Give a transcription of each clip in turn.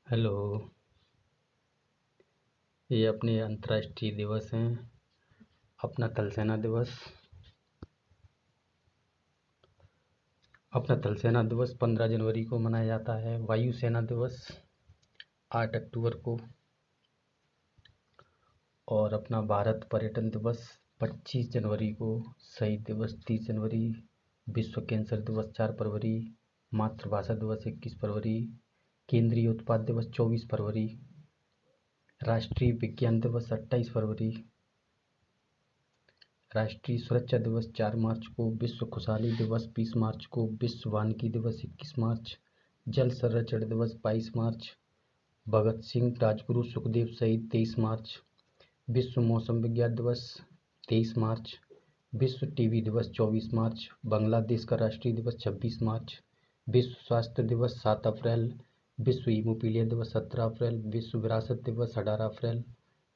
Hello. ये अपने अंतर्राष्ट्रीय दिवस हैं। अपना थल सेना दिवस। अपना थल सेना दिवस 15 जनवरी को मनाया जाता है। वायु सेना दिवस 8 अक्टूबर को। और अपना भारत पर्यटन दिवस 25 जनवरी को। शहीद दिवस 30 जनवरी। विश्व कैंसर दिवस 4 फरवरी। मातृभाषा दिवस 21 फरवरी। केंद्रीय उत्पाद दिवस 24 फरवरी। राष्ट्रीय विज्ञान दिवस 28 फरवरी। राष्ट्रीय सुरक्षा दिवस 4 मार्च को। विश्व खुशहाली दिवस 20 मार्च को। विश्व वानिकी दिवस 21 मार्च। जल संरक्षण दिवस 22 मार्च। भगत सिंह, राजगुरु, सुखदेव शहीद 23 मार्च। विश्व मौसम विज्ञान दिवस 23 मार्च। विश्व टीबी दिवस 24 मार्च। बांग्लादेश का राष्ट्रीय दिवस 26 मार्च। विश्व स्वास्थ्य दिवस 7 अप्रैल। विश्व हीमोफीलिया दिवस 17 अप्रैल। विश्व विरासत दिवस 18 अप्रैल।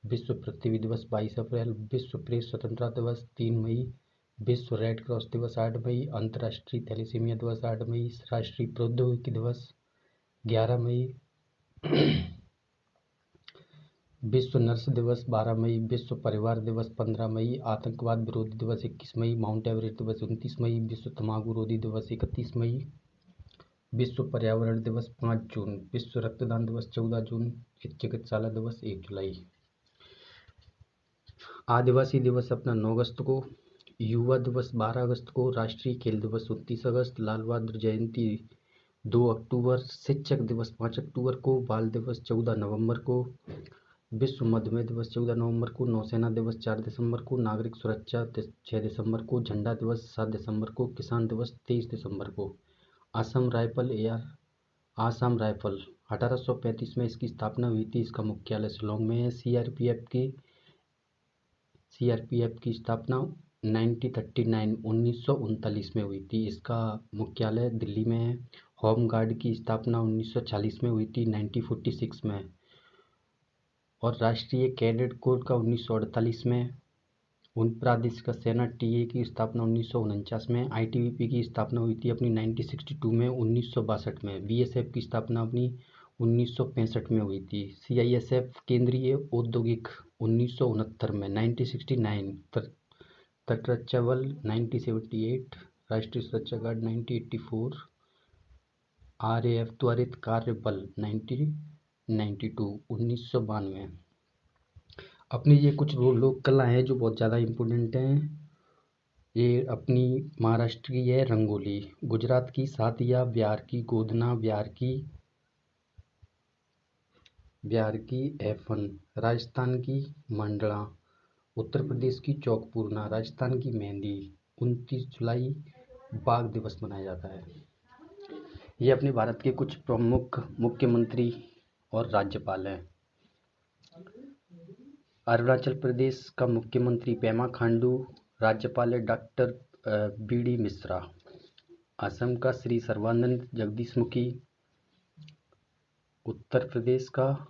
विश्व पृथ्वी दिवस 22 अप्रैल। विश्व प्रेस स्वतंत्रता दिवस 3 मई। विश्व रेड क्रॉस दिवस 8 मई। अंतर्राष्ट्रीय थैलेसीमिया दिवस 8 मई। राष्ट्रीय प्रौद्योगिकी दिवस 11 मई। विश्व नर्स दिवस 12 मई। विश्व परिवार दिवस 15 मई। आतंकवाद विरोधी दिवस 21 मई। माउंट एवरेस्ट दिवस 29 मई। विश्व तंबाकू रोधी दिवस 31 मई। विश्व पर्यावरण दिवस 5 जून। विश्व रक्तदान दिवस 14 जून। चिकित्सालय दिवस 1 जुलाई। आदिवासी दिवस अपना 9 अगस्त को। युवा दिवस 12 अगस्त को। राष्ट्रीय खेल दिवस 29 अगस्त। लाल बहादुर जयंती 2 अक्टूबर। शिक्षक दिवस 5 अक्टूबर को। बाल दिवस 14 नवंबर को। विश्व मधुमेह दिवस 14 नवंबर को। नौसेना दिवस 4 दिसंबर को। नागरिक सुरक्षा 6 दिसंबर को। झंडा दिवस 7 दिसंबर को। किसान दिवस 23 दिसंबर को। आसाम राइफल 1835 में इसकी स्थापना हुई थी। इसका मुख्यालय शिलोंग में है। सीआरपीएफ की स्थापना 1939 में हुई थी। इसका मुख्यालय दिल्ली में है। होम गार्ड की स्थापना 1940 में हुई थी, 1946 में। और राष्ट्रीय कैडेट कोर का 1948 में। प्रादेशिक सेना टीए की स्थापना 1949 में। आईटीबीपी की स्थापना हुई थी अपनी 1962 में, 1962 में। बीएसएफ की स्थापना अपनी 1965 में हुई थी। सीआईएसएफ केंद्रीय औद्योगिक 1969 में, 1969। तटरक्षक बल 1978। राष्ट्रीय सुरक्षा गार्ड 1984। आरएएफ त्वरित कार्य बल 1992। अपनी ये कुछ लोक कला हैं जो बहुत ज़्यादा इम्पोर्टेंट हैं। ये अपनी महाराष्ट्र की है रंगोली, गुजरात की सातिया, बिहार की गोदना, बिहार की ऐफन, राजस्थान की मंडला, उत्तर प्रदेश की चौकपूरना, राजस्थान की मेहंदी। 29 जुलाई बाघ दिवस मनाया जाता है। ये अपने भारत के कुछ प्रमुख मुख्यमंत्री और राज्यपाल हैं। अरुणाचल प्रदेश का मुख्यमंत्री पेमा खांडू, राज्यपाल है डॉक्टर बीडी मिश्रा। असम का श्री सर्बानंद जगदीश मुखी। उत्तर प्रदेश का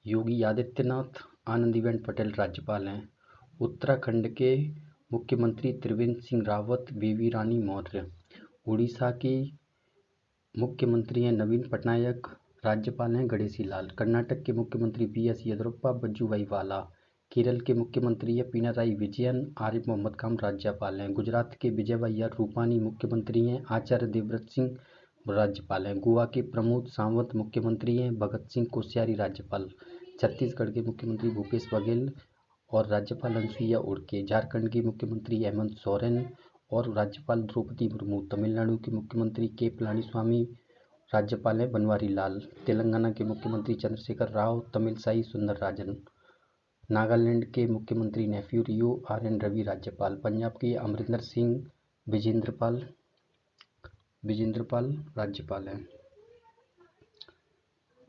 योगी आदित्यनाथ, आनंदीबेन पटेल राज्यपाल हैं। उत्तराखंड के मुख्यमंत्री त्रिवेंद्र सिंह रावत, बेबी रानी मौर्य। उड़ीसा की मुख्यमंत्री हैं नवीन पटनायक, राज्यपाल हैं गणेशी लाल। कर्नाटक के मुख्यमंत्री बीएस येदियुरप्पा, वजुभाई वाला। केरल के मुख्यमंत्री हैं पिनाराई विजयन, आरिफ मोहम्मद खान राज्यपाल हैं। गुजरात के विजयभाई रूपानी मुख्यमंत्री हैं, आचार्य देवव्रत सिंह राज्यपाल हैं। गोवा के प्रमोद सावंत मुख्यमंत्री हैं, भगत सिंह कोश्यारी राज्यपाल। छत्तीसगढ़ के मुख्यमंत्री भूपेश बघेल और राज्यपाल अनुसुईया उइके। झारखंड के मुख्यमंत्री हेमंत सोरेन और राज्यपाल द्रौपदी मुर्मू। तमिलनाडु के मुख्यमंत्री के पलानीस्वामी, राज्यपाल हैं बनवारी लाल। तेलंगाना के मुख्यमंत्री चंद्रशेखर राव, तमिलसाई सुंदरराजन। नागालैंड के मुख्यमंत्री नेफ्यू रियो, आर.एन. रवि राज्यपाल। पंजाब के अमरिंदर सिंह विजेंद्रपाल राज्यपाल हैं।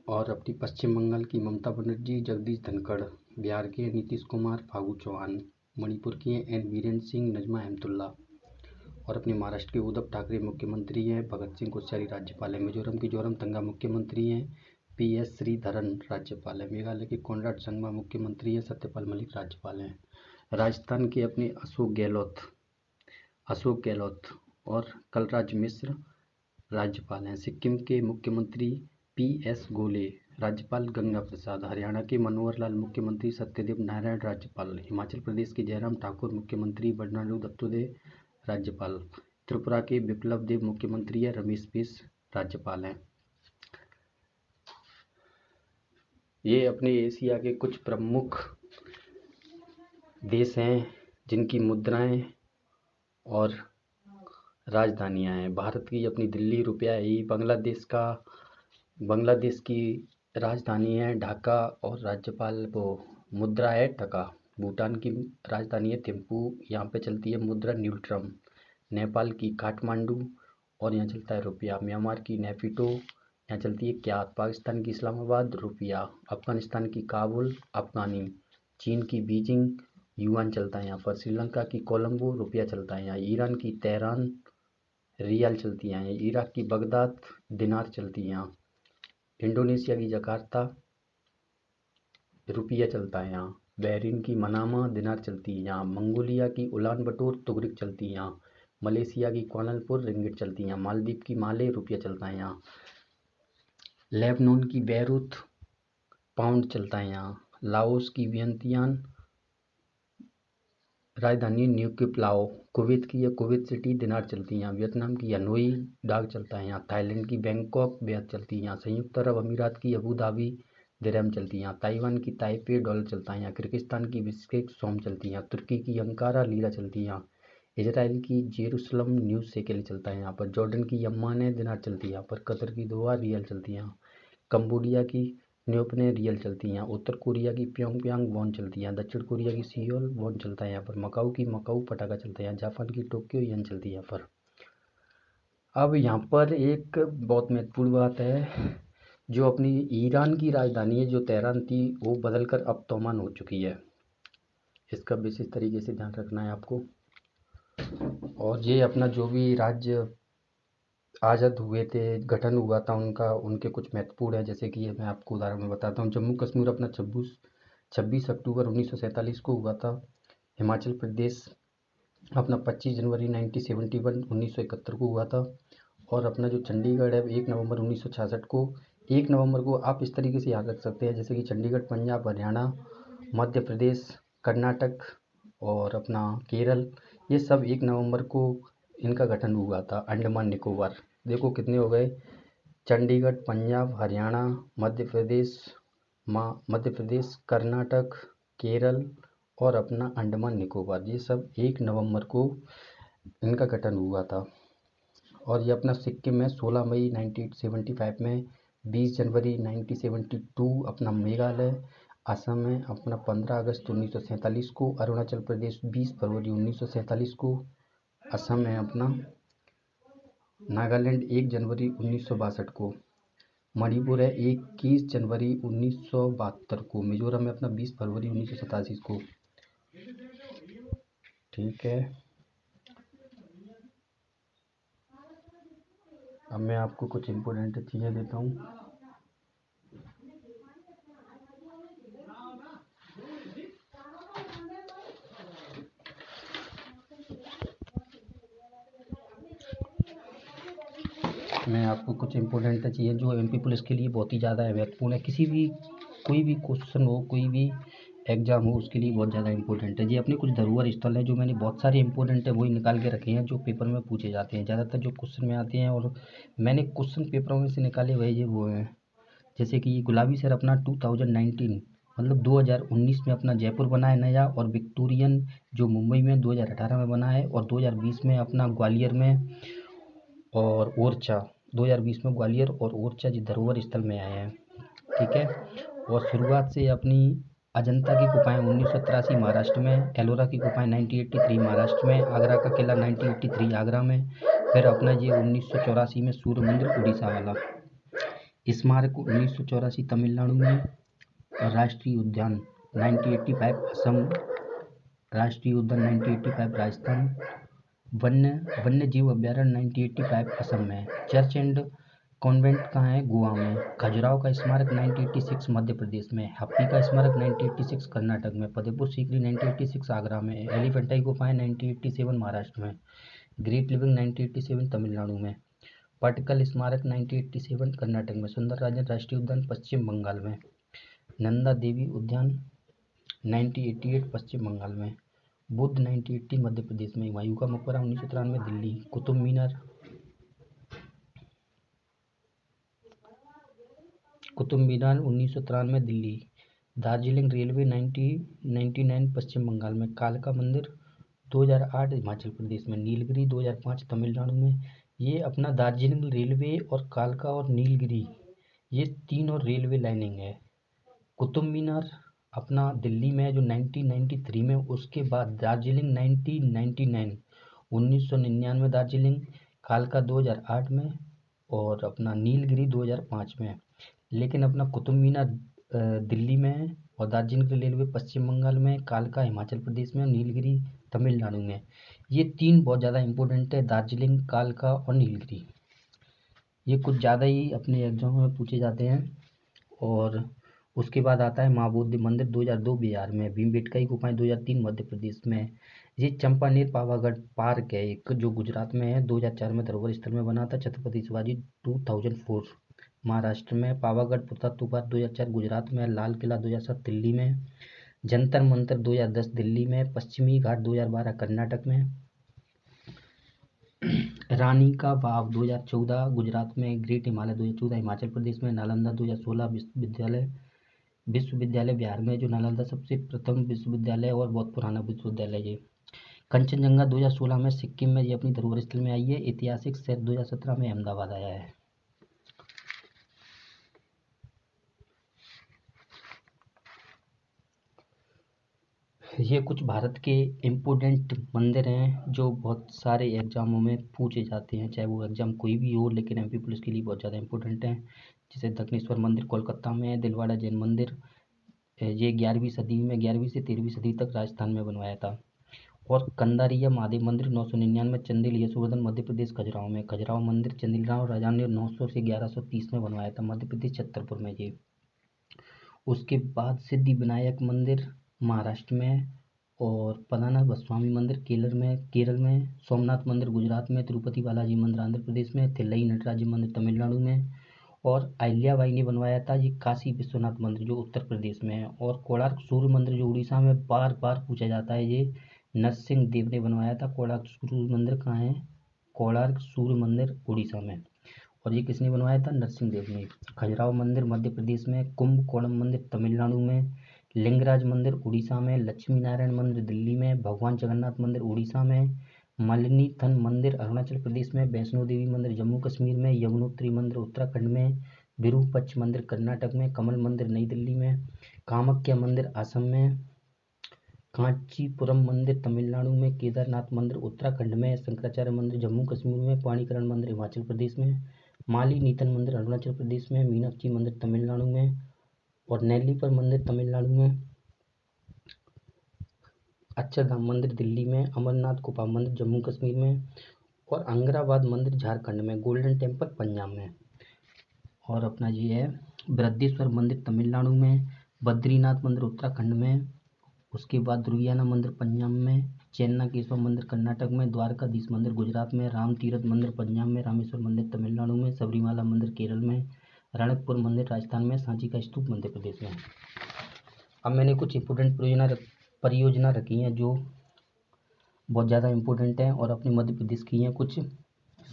और अपनी पश्चिम बंगाल की ममता बनर्जी, जगदीश धनखड़। बिहार के नीतीश कुमार, फागू चौहान। मणिपुर की एन वीरेंद्र सिंह, नजमा हेमतुल्ला। और अपने महाराष्ट्र के उद्धव ठाकरे मुख्यमंत्री हैं, भगत सिंह कोश्यारी राज्यपाल हैं। मिजोरम की जोरमथंगा मुख्यमंत्री हैं, पी.एस. श्रीधरन राज्यपाल हैं। मेघालय के कोनराड संगमा मुख्यमंत्री हैं, सत्यपाल मलिक राज्यपाल हैं। राजस्थान के अपने अशोक गहलोत और कलराज मिश्र राज्यपाल हैं। सिक्किम के मुख्यमंत्री पी.एस. गोले राज्यपाल गंगा प्रसाद, हरियाणा के मनोहर लाल मुख्यमंत्री, सत्यदेव नारायण राज्यपाल, हिमाचल प्रदेश के जयराम ठाकुर मुख्यमंत्री, बंडारू दत्तात्रेय राज्यपाल, त्रिपुरा के बिप्लब देव मुख्यमंत्री है, रमेश बैस राज्यपाल हैं। ये अपने एशिया के कुछ प्रमुख देश हैं जिनकी मुद्राएं और राजधानियां हैं। भारत की अपनी दिल्ली, रुपया है। बांग्लादेश की राजधानी है ढाका और राज्यपाल वो मुद्रा है टका। भूटान की राजधानी है थिम्पू, यहाँ पे चलती है मुद्रा न्यूट्रम। नेपाल की काठमांडू और यहाँ चलता है रुपया। म्यांमार की नेफिटो, यहाँ चलती है क्यात। पाकिस्तान की इस्लामाबाद, रुपया। अफगानिस्तान की काबुल, अफगानी। चीन की बीजिंग, युआन चलता है यहाँ पर। श्रीलंका की कोलंबो, रुपया चलता है यहाँ। ईरान की तेहरान, रियाल चलती है यहाँ। इराक की बगदाद, दिनार चलती है यहाँ। इंडोनेशिया की जकार्ता, रुपया चलता है यहाँ। बहरीन की मनामा, दिनार चलती है यहाँ। मंगोलिया की उलान बटोर, तुगरिक चलती है यहाँ। मलेशिया की कुआलालंपुर, रिंगिट चलती है यहाँ। मालदीव की माले, रुपया चलता है यहाँ। लेबनान की बैरूत, पाउंड चलता है यहाँ। लाओस की वियंतियान, राजधानी न्यूक्लियो। कुवैत की या कुवैत सिटी, दिनार चलती है यहाँ। वियतनाम की हनोई, डाक चलता है यहाँ। थाईलैंड की बैंकॉक, बेहद चलती है यहाँ। संयुक्त अरब अमीरात की अबू धाबी, दिरहम चलती है यहाँ। ताइवान की ताइपे, डॉलर चलता है यहाँ। किर्गिस्तान की बिश्केक, सोम चलती है यहाँ। तुर्की की अंकारा, लीरा चलती है यहाँ। इजराइल की जेरूसलम, न्यूज़ शेकेल चलता है यहाँ पर। जॉर्डन की यम्मान है, दिनार चलती है यहाँ पर। कतर की दोहा, रियल चलती है यहाँ। कंबोडिया की न्योपने, रियल चलती है यहाँ। उत्तर कोरिया की प्योंगयांग, वॉन चलती है यहाँ। दक्षिण कोरिया की सियोल, वॉन चलता है यहाँ पर। मकाऊ की मकाऊ पटाखा चलता है यहाँ। जापान की टोक्यो, येन चलती है यहाँ पर। अब यहाँ पर एक बहुत महत्वपूर्ण बात है, जो अपनी ईरान की राजधानी है जो तेहरान थी, वो बदलकर अब तोमान हो चुकी है। इसका विशेष तरीके से ध्यान रखना है आपको। और ये अपना जो भी राज्य आज़ाद हुए थे, गठन हुआ था उनका, उनके कुछ महत्वपूर्ण है, जैसे कि मैं आपको उदाहरण में बताता हूँ। जम्मू कश्मीर अपना 26 अक्टूबर 1947 को हुआ था। हिमाचल प्रदेश अपना 25 जनवरी 1971 को हुआ था। और अपना जो चंडीगढ़ है 1 नवंबर 1966 को। 1 नवंबर को आप इस तरीके से याद रख सकते हैं, जैसे कि चंडीगढ़ पंजाब, हरियाणा, मध्य प्रदेश, कर्नाटक और अपना केरल, ये सब 1 नवंबर को इनका गठन हुआ था। अंडमान निकोबार, देखो कितने हो गए, चंडीगढ़, पंजाब, हरियाणा, मध्य प्रदेश, कर्नाटक, केरल और अपना अंडमान निकोबार, ये सब 1 नवंबर को इनका गठन हुआ था। और ये अपना सिक्किम में 16 मई 1975 में, 20 जनवरी 1972 अपना मेघालय, असम में अपना 15 अगस्त 1947 को, अरुणाचल प्रदेश 20 फरवरी 1947 को, असम में अपना, नागालैंड 1 जनवरी 1962 को, मणिपुर है 21 जनवरी 1972 को, मिजोरम में अपना 20 फरवरी 1987 को। ठीक है, अब मैं आपको कुछ इम्पोर्टेंट चीज़ें देता हूँ। मैं आपको कुछ इम्पोर्टेंट चीज़ें जो एमपी पुलिस के लिए बहुत ही ज़्यादा महत्वपूर्ण है, कोई भी क्वेश्चन हो, कोई भी एग्जाम हो, उसके लिए बहुत ज़्यादा इंपॉर्टेंट है। ये अपने कुछ धरोहर स्थल है जो मैंने बहुत सारे इंपॉर्टेंट है वही निकाल के रखे हैं, जो पेपर में पूछे जाते हैं ज़्यादातर, जो क्वेश्चन में आते हैं और मैंने क्वेश्चन पेपरों में से निकाले हुए ये वो हैं। जैसे कि ये गुलाबी शहर अपना 2019 मतलब 2019 में अपना जयपुर बना है नया, और विक्टोरियन जो मुंबई में 2018 में बना है, और 2020 में अपना ग्वालियर में और ओरछा 2020 में ग्वालियर और ओरछा जी धरोहर स्थल में आए हैं। ठीक है, और शुरुआत से अपनी अजंता की गुफाएं 1983 महाराष्ट्र में, एलोरा की गुफाएं 1983 महाराष्ट्र में, आगरा का किला 1983 आगरा में, फिर अपना ये 1984 में सूर्य मंदिर उड़ीसा वाला, स्मारक 1984 तमिलनाडु में, और राष्ट्रीय उद्यान 1985 असम, राष्ट्रीय उद्यान 1985 राजस्थान, वन्य जीव अभ्यारण्य 1985 असम में, चर्च एंड कॉन्वेंट कहाँ है, गोवा में, खजुराहो का स्मारक 1986 मध्य प्रदेश में, हम्पी का स्मारक 1986 कर्नाटक में, फतेहपुर सीकरी 1986 आगरा में, एलिफेंटाई गुफाएं 1987 महाराष्ट्र में, ग्रेट लिविंग 1987 तमिलनाडु में, पटकल स्मारक 1987 कर्नाटक में, सुंदरराजन राष्ट्रीय उद्यान पश्चिम बंगाल में, नंदा देवी उद्यान 1988 पश्चिम बंगाल में, बुद्ध 1980 मध्य प्रदेश में, हुमायूं का मकबरा 1993 दिल्ली, कुतुब मीनार 1993 दिल्ली, दार्जिलिंग रेलवे 1999 पश्चिम बंगाल में, कालका मंदिर 2008 हिमाचल प्रदेश में, नीलगिरी 2005 तमिलनाडु में। ये अपना दार्जिलिंग रेलवे और कालका और नीलगिरी ये तीन और रेलवे लाइनिंग है। कुतुब मीनार अपना दिल्ली में जो 1993 में, उसके बाद दार्जिलिंग 1999 दार्जिलिंग, कालका 2008 में और अपना नीलगिरी 2005 में। लेकिन अपना कुतुब मीनार दिल्ली में है और दार्जिलिंग रेलवे पश्चिम बंगाल में, कालका हिमाचल प्रदेश में और नीलगिरी तमिलनाडु में। ये तीन बहुत ज़्यादा इम्पोर्टेंट है, दार्जिलिंग, कालका और नीलगिरी। ये कुछ ज़्यादा ही अपने एग्जाम में पूछे जाते हैं। और उसके बाद आता है महाबोधि मंदिर 2002 बिहार में, भीमबेटका की गुफाएं 2003 मध्य प्रदेश में। ये चंपानेर पावागढ़ पार्क है एक, जो गुजरात में है, 2004 में धरोहर स्थल में बना था। छत्रपति शिवाजी 2004 महाराष्ट्र में, पावागढ़ पुरातत्व पार्क 2004 गुजरात में, लाल किला 2007 दिल्ली में, जंतर मंतर 2010 दिल्ली में, पश्चिमी घाट 2012 कर्नाटक में, रानी का बाव 2014 गुजरात में, ग्रेट हिमालय 2014 हिमाचल प्रदेश में, नालंदा 2016 विश्वविद्यालय बिहार में, जो नालंदा सबसे प्रथम विश्वविद्यालय और बहुत पुराना विश्वविद्यालय है। कंचनजंगा 2016 में सिक्किम में, ये अपनी धरोहर स्थल में आई है। ऐतिहासिक शहर 2017 में अहमदाबाद आया है। ये कुछ भारत के इम्पोर्टेंट मंदिर हैं जो बहुत सारे एग्जामों में पूछे जाते हैं, चाहे वो एग्जाम कोई भी हो, लेकिन एमपी पुलिस के लिए बहुत ज़्यादा इम्पोर्टेंट हैं। जैसे दक्षिणेश्वर मंदिर कोलकाता में है, दिलवाड़ा जैन मंदिर ये 11वीं सदी में, 11वीं से 13वीं सदी तक राजस्थान में बनवाया था। और कंदारिया महादेव मंदिर 999 चंदेल यशोवर्धन मध्य प्रदेश खजुराहो में, खजुराहो मंदिर चंदेलराव राजा ने 900 से 1130 में बनवाया था, मध्य प्रदेश छतरपुर में ये। उसके बाद सिद्धि विनायक मंदिर महाराष्ट्र में, और पद्मनाभ स्वामी मंदिर केरल में, सोमनाथ मंदिर गुजरात में, तिरुपति बालाजी मंदिर आंध्र प्रदेश में, थिल्लई नटराज मंदिर तमिलनाडु में, और अहिल्याबाई ने बनवाया था ये काशी विश्वनाथ मंदिर जो उत्तर प्रदेश में है। और कोणार्क सूर्य मंदिर जो उड़ीसा में बार बार पूछा जाता है, ये नरसिंह देव ने बनवाया था। कोणार्क सूर्य मंदिर कहाँ है? कोणार्क सूर्य मंदिर उड़ीसा में। और ये किसने बनवाया था? नरसिंह देव ने। खजुराहो मंदिर मध्य प्रदेश में, कुंभकोणम मंदिर तमिलनाडु में, लिंगराज मंदिर उड़ीसा में, लक्ष्मी नारायण मंदिर दिल्ली में, भगवान जगन्नाथ मंदिर उड़ीसा में, मलिनीथन मंदिर अरुणाचल प्रदेश में, वैष्णो देवी मंदिर जम्मू कश्मीर में, यमुनोत्री मंदिर उत्तराखंड में, विरूपक्ष मंदिर कर्नाटक में, कमल मंदिर नई दिल्ली में, कामाख्या मंदिर असम में, कांचीपुरम मंदिर तमिलनाडु में, केदारनाथ मंदिर उत्तराखंड में, शंकराचार्य मंदिर जम्मू कश्मीर में, पाणिकरण मंदिर हिमाचल प्रदेश में, माली नीतन मंदिर अरुणाचल प्रदेश में, मीनाक्षी मंदिर तमिलनाडु में, और नेल्लीपर मंदिर तमिलनाडु में, अक्षरधाम मंदिर दिल्ली में, अमरनाथ गुफा मंदिर जम्मू कश्मीर में, और अंगराबाद मंदिर झारखंड में, गोल्डन टेम्पल पंजाब में। और अपना ये है बृहदेश्वर मंदिर तमिलनाडु में, बद्रीनाथ मंदिर उत्तराखंड में, उसके बाद दुर्गियाना मंदिर पंजाब में, चेन्नाकेश्वर मंदिर कर्नाटक में, द्वारकाधीश मंदिर गुजरात में, राम तीरथ मंदिर पंजाब में, रामेश्वर मंदिर तमिलनाडु में, सबरीमाला मंदिर केरल में, रणकपुर मंदिर राजस्थान में, सांची का स्तूप मध्य प्रदेश में। अब मैंने कुछ इंपोर्टेंट परियोजना रखी हैं जो बहुत ज़्यादा इम्पोर्टेंट हैं और अपने मध्य प्रदेश की हैं। कुछ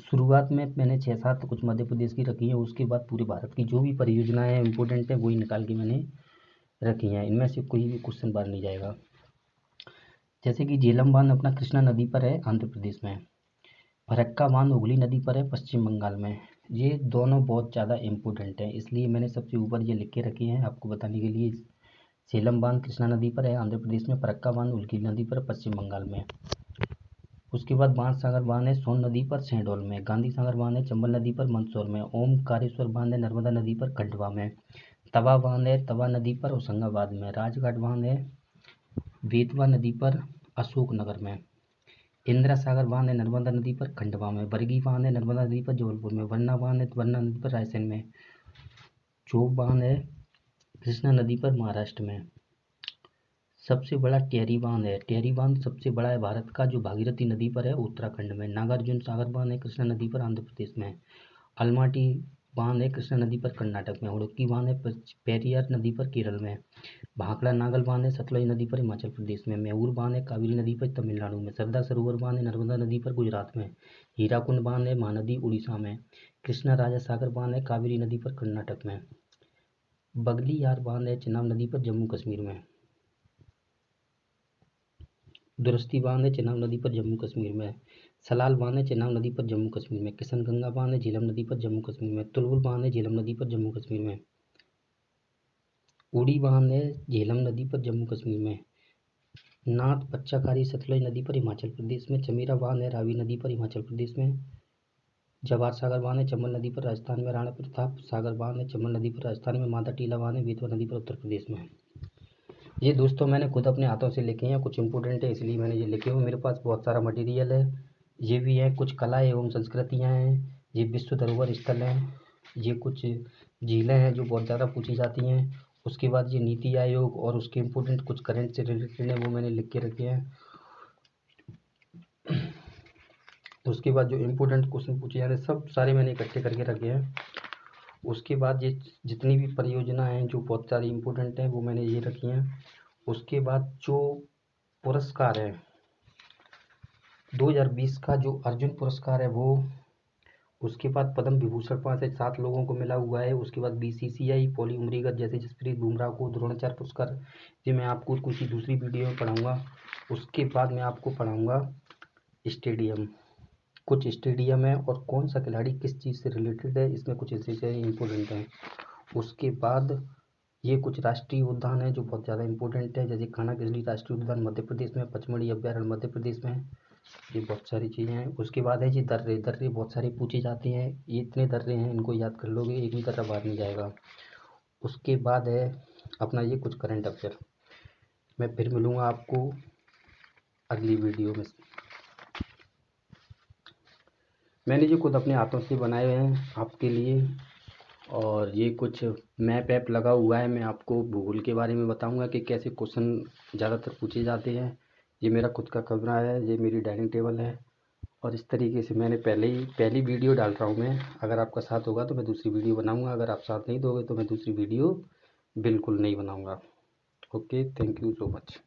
शुरुआत में मैंने 6-7 कुछ मध्य प्रदेश की रखी हैं, उसके बाद पूरे भारत की जो भी परियोजनाएँ इम्पोर्टेंट हैं वही निकाल के मैंने रखी हैं। इनमें से कोई भी क्वेश्चन बाहर नहीं जाएगा। जैसे कि झेलम बांध अपना कृष्णा नदी पर है आंध्र प्रदेश में, फरक्का बांध हुगली नदी पर है पश्चिम बंगाल में। ये दोनों बहुत ज़्यादा इम्पोर्टेंट हैं, इसलिए मैंने सबसे ऊपर ये लिख के रखे हैं आपको बताने के लिए। झेलम बांध कृष्णा नदी पर है आंध्र प्रदेश में, फरक्का बांध हुगली नदी पर पश्चिम बंगाल में। उसके बाद बाणसागर बांध है सोन नदी पर शहडोल में, गांधी सागर बांध है चंबल नदी पर मंदसौर में, ओमकारेश्वर बांध है नर्मदा नदी पर खंडवा में, तवा बांध है तवा नदी पर होशंगाबाद में, राजघाट बांध है बेतवा नदी पर अशोकनगर में, इंदिरा सागर बांध है नर्मदा नदी पर खंडवा में, बरगी बांध है नर्मदा नदी पर जबलपुर में, वरना बांध है वरना नदी पर रायसेन में, चोप बांध है कृष्णा नदी पर महाराष्ट्र में। सबसे बड़ा टेहरी बांध है, टेहरी बांध सबसे बड़ा है भारत का जो भागीरथी नदी पर है उत्तराखंड में। नागार्जुन सागर बांध है कृष्णा नदी पर आंध्र प्रदेश में। अलमाटी बांध है कृष्णा नदी पर कर्नाटक में, उडुक्की बांध है पेरियार नदी पर केरल में, भाखड़ा नागल बांध है सतलज नदी पर हिमाचल प्रदेश में, मैऊर बांध है कावेरी नदी पर तमिलनाडु में, सरदार सरोवर बांध है नर्मदा नदी पर गुजरात में, हीराकुंड बांध है महानदी उड़ीसा में, कृष्णा राजा सागर बांध है कावेरी नदी पर कर्नाटक में, बगली यार बांध है चिनाब नदी पर जम्मू कश्मीर में, दुरस्ती बांध है चिनाब नदी पर जम्मू कश्मीर में, सलाल बांध है चिनाब नदी पर जम्मू कश्मीर में, किशनगंगा बांध है झेलम नदी पर जम्मू कश्मीर में, तुलवुल बांध है झेलम नदी पर जम्मू कश्मीर में, उड़ी बांध है झेलम नदी पर जम्मू कश्मीर में, नाथ पच्चाकारी सतलज नदी पर हिमाचल प्रदेश में, चमेरा बांध है रावी नदी पर हिमाचल प्रदेश में, जवाहर सागर बांध है चंबल नदी पर राजस्थान में, राणा प्रताप सागर बांध है चंबल नदी पर राजस्थान में, माता टीला बांध है बेतवा नदी पर उत्तर प्रदेश में। ये दोस्तों मैंने खुद अपने हाथों से लिखे हैं, कुछ इंपॉर्टेंट है इसलिए मैंने ये लिखे हुए। मेरे पास बहुत सारा मटेरियल है, ये भी है, कुछ कलाएँ एवं संस्कृतियाँ हैं, ये विश्व धरोहर स्थल हैं, ये कुछ झीलें हैं जो बहुत ज़्यादा पूछी जाती हैं। उसके बाद ये नीति आयोग और उसके इम्पोर्टेंट कुछ करंट से रिलेटेड है वो मैंने लिख के रखे हैं। उसके बाद जो इम्पोर्टेंट क्वेश्चन पूछे जा रहे हैं सब सारे मैंने इकट्ठे करके रखे हैं। उसके बाद ये जितनी भी परियोजना हैं जो बहुत सारी इम्पोर्टेंट हैं वो मैंने ये रखी हैं। उसके बाद जो पुरस्कार है 2020 का जो अर्जुन पुरस्कार है वो, उसके बाद पद्म विभूषण 5 से 7 लोगों को मिला हुआ है। उसके बाद BCCI पॉली उमरीगर जैसे जसप्रीत बुमराह को द्रोणाचार्य पुरस्कार, ये मैं आपको किसी दूसरी वीडियो में पढ़ाऊँगा। उसके बाद मैं आपको पढ़ाऊँगा स्टेडियम, कुछ स्टेडियम है और कौन सा खिलाड़ी किस चीज़ से रिलेटेड है, इसमें कुछ ऐसे से इम्पोर्टेंट हैं। उसके बाद ये कुछ राष्ट्रीय उद्यान है जो बहुत ज़्यादा इम्पोर्टेंट है, जैसे कान्हा-किसली राष्ट्रीय उद्यान मध्य प्रदेश में, पचमढ़ी अभयारण्य मध्य प्रदेश में, ये बहुत सारी चीज़ें हैं। उसके बाद है जी दर्रे, दर्रे बहुत सारे पूछे जाते हैं, ये इतने दर्रे हैं इनको याद कर लोगे एक भी दर्रा बाहर नहीं जाएगा। उसके बाद है अपना ये कुछ करंट अफेयर। मैं फिर मिलूँगा आपको अगली वीडियो में। मैंने जो खुद अपने हाथों से बनाए हुए हैं आपके लिए, और ये कुछ मैप ऐप लगा हुआ है। मैं आपको भूगोल के बारे में बताऊंगा कि कैसे क्वेश्चन ज़्यादातर पूछे जाते हैं। ये मेरा खुद का कमरा है, ये मेरी डाइनिंग टेबल है, और इस तरीके से मैंने पहली वीडियो डाल रहा हूँ मैं। अगर आपका साथ होगा तो मैं दूसरी वीडियो बनाऊँगा, अगर आप साथ नहीं दोगे तो मैं दूसरी वीडियो बिल्कुल नहीं बनाऊँगा। Okay, thank you so much.